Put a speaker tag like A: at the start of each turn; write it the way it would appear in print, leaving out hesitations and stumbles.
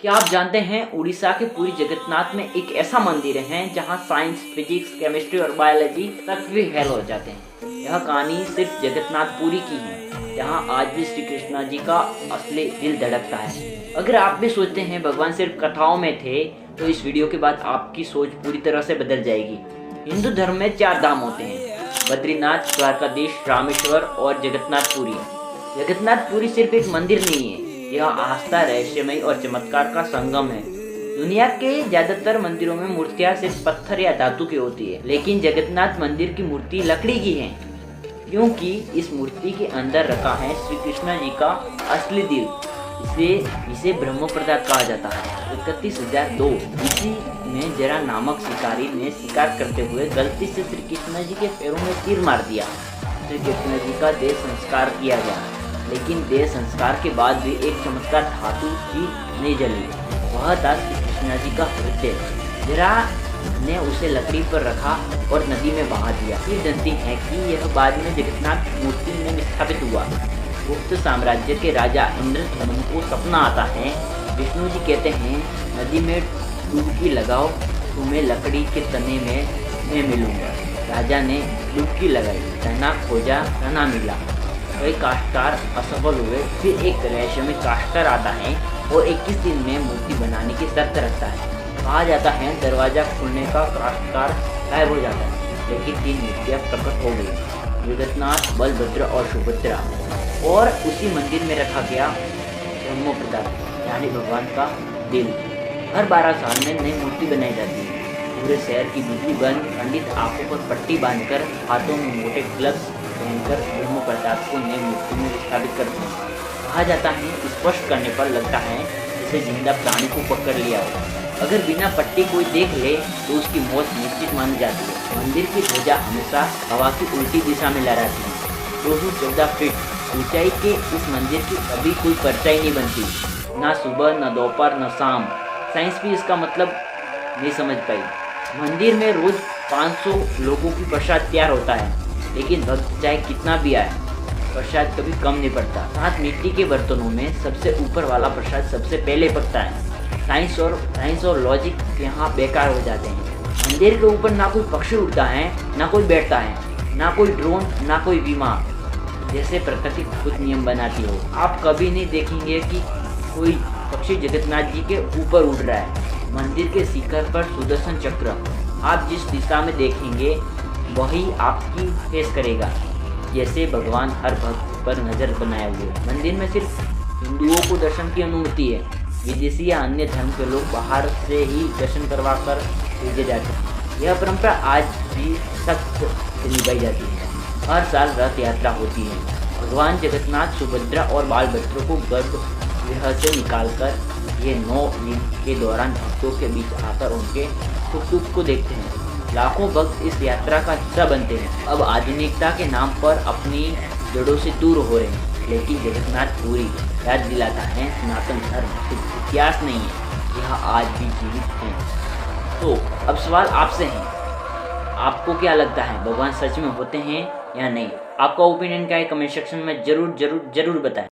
A: क्या आप जानते हैं उड़ीसा के पुरी जगन्नाथ में एक ऐसा मंदिर है जहां साइंस, फिजिक्स, केमिस्ट्री और बायोलॉजी तक भी फेल हो जाते हैं। यह कहानी सिर्फ जगन्नाथ पुरी की है, जहां आज भी श्री कृष्णा जी का असली दिल धड़कता है। अगर आप भी सोचते हैं भगवान सिर्फ कथाओं में थे, तो इस वीडियो के बाद आपकी सोच पूरी तरह से बदल जाएगी। हिंदू धर्म में 4 धाम होते हैं: बद्रीनाथ, द्वारकाधीश, रामेश्वर और जगन्नाथ पुरी। जगन्नाथ पुरी सिर्फ एक मंदिर नहीं है, यह आस्था, रहस्यमय और चमत्कार का संगम है। दुनिया के ज्यादातर मंदिरों में मूर्तियां सिर्फ पत्थर या धातु की होती है, लेकिन जगन्नाथ मंदिर की मूर्ति लकड़ी की है, क्योंकि इस मूर्ति के अंदर रखा है श्री कृष्ण जी का असली दिल। इसे ब्रह्म प्रसाद कहा जाता है। 31,002 इसी में जरा नामक शिकारी ने शिकार करते हुए गलती से श्री कृष्ण जी के पैरों में तीर मार दिया। श्री कृष्ण जी का देह संस्कार किया गया, लेकिन देह संस्कार के बाद भी एक चमत्कार धातु की नहीं जली। वह था श्री कृष्ण जी का हृदय। जरा ने उसे लकड़ी पर रखा और नदी में बहा दिया। ये जानती है कि यह बाद में जगन्नाथ मूर्ति में स्थापित हुआ। गुप्त साम्राज्य के राजा इंद्रधनुष को सपना आता है। विष्णु जी कहते हैं, नदी में डुबकी लगाओ, तुम्हें लकड़ी के तने में मैं मिलूंगा। राजा ने डुबकी लगाई, तना खोजा, तना मिला। कई काश्तकार असफल हुए। फिर एक रहस्यमय काश्तकार आता है और 21 दिन में मूर्ति बनाने की शर्त रखता है। कहा जाता है दरवाजा खुलने का काश्तकार गायब हो जाता है, लेकिन 3 मूर्तियाँ प्रकट हो गई: जगन्नाथ, बलभद्र और सुभद्रा। और उसी मंदिर में रखा गया ब्रह्म प्रसाद, यानी भगवान का दिल। हर 12 साल में नई मूर्ति बनाई जाती है। पूरे शहर की बिजली बंद, पंडित आंखों पर पट्टी बांधकर, हाथों में मोटे ग्लव्स पहनकर ब्रह्म प्रसाद को नई मूर्ति में स्थापित करते हैं। कहा जाता है स्पर्श करने पर लगता है जैसे जिंदा प्राणी को पकड़ लिया हो। अगर बिना पट्टी कोई देख ले तो उसकी मौत निश्चित मानी जाती है। मंदिर की ध्वजा हमेशा हवा की उल्टी दिशा में लहराती है। 214 फीट ऊंचाई के इस मंदिर की कभी कोई परछाई नहीं बनती, ना सुबह, न दोपहर, न शाम। साइंस भी इसका मतलब नहीं समझ पाई। मंदिर में रोज 500 लोगों की प्रसाद तैयार होता है, लेकिन भक्त चाहे कितना भी आए, प्रसाद कभी कम नहीं पड़ता। 7 मिट्टी के बर्तनों में सबसे ऊपर वाला प्रसाद सबसे पहले पकता है। साइंस और लॉजिक यहाँ बेकार हो जाते हैं। मंदिर के ऊपर ना कोई पक्षी उड़ता है, ना कोई बैठता है, ना कोई ड्रोन, ना कोई विमान, जैसे प्रकृति खुद नियम बनाती हो। आप कभी नहीं देखेंगे कि कोई पक्षी जगन्नाथ जी के ऊपर उड़ रहा है। मंदिर के शिखर पर सुदर्शन चक्र, आप जिस दिशा में देखेंगे वही आपकी फेस करेगा, जैसे भगवान हर भक्त पर नजर बनाए हुए। मंदिर में सिर्फ हिंदुओं को दर्शन की अनुमति है, विदेशी या अन्य धर्म के लोग बाहर से ही दर्शन करवा कर भेजे जाते हैं। यह परंपरा आज भी सख्त से निभाई जाती है। हर साल रथ यात्रा होती है। भगवान जगन्नाथ, सुभद्रा और बालभद्र को गर्भगृह से निकालकर ये 9 दिन के दौरान भक्तों के बीच आकर उनके सुख को देखते हैं। लाखों भक्त इस यात्रा का हिस्सा बनते हैं। अब आधुनिकता के नाम पर अपनी जड़ों से दूर हो रहे हैं, लेकिन जगन्नाथ पुरी याद दिलाता है सनातन धर्म सिर्फ इतिहास नहीं है, यह आज भी जीवित है। तो अब सवाल आपसे है, आपको क्या लगता है भगवान सच में होते हैं या नहीं? आपका ओपिनियन क्या है? कमेंट सेक्शन में जरूर बताएं।